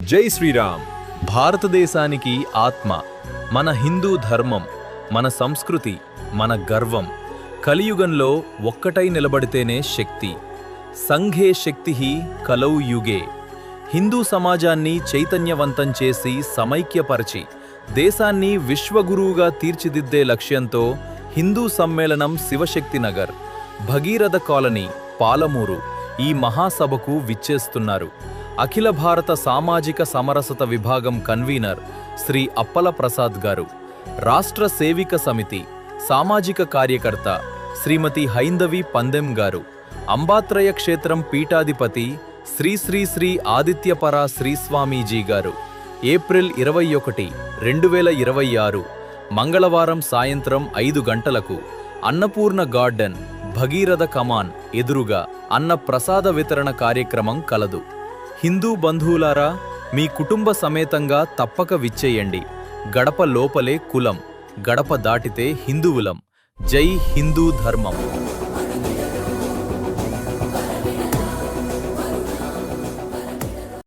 జై శ్రీరామ్. భారతదేశానికి ఆత్మ, మన హిందూ ధర్మం, మన సంస్కృతి, మన గర్వం. కలియుగంలో ఒక్కటై నిలబడితేనే శక్తి. సంఘే శక్తిః కలౌ యుగే. హిందూ సమాజాన్ని చైతన్యవంతం చేసి సమైక్యపరచి దేశాన్ని విశ్వగురువుగా తీర్చిదిద్దే లక్ష్యంతో హిందూ సమ్మేళనం శివశక్తి నగర్, భగీరథ కాలనీ, పాలమూరు ఈ మహాసభకు విచ్చేస్తున్నారు. అఖిల భారత సామాజిక సమరసత విభాగం కన్వీనర్ శ్రీ అప్పల ప్రసాద్ గారు, రాష్ట్ర సేవిక సమితి సామాజిక కార్యకర్త శ్రీమతి హైందవి పందెం గారు, అంబాత్రయ క్షేత్రం పీఠాధిపతి శ్రీ శ్రీ శ్రీ ఆదిత్యపర శ్రీస్వామీజీ గారు. ఏప్రిల్ 21, 2026 మంగళవారం సాయంత్రం 5 గంటలకు అన్నపూర్ణ గార్డెన్, భగీరథ కమాన్ ఎదురుగా అన్న ప్రసాద వితరణ కార్యక్రమం కలదు. హిందూ బంధువులారా, మీ కుటుంబ సమేతంగా తప్పక విచ్చేయండి. గడప లోపలే కులం, గడప దాటితే హిందువులం. జై హిందూ ధర్మం.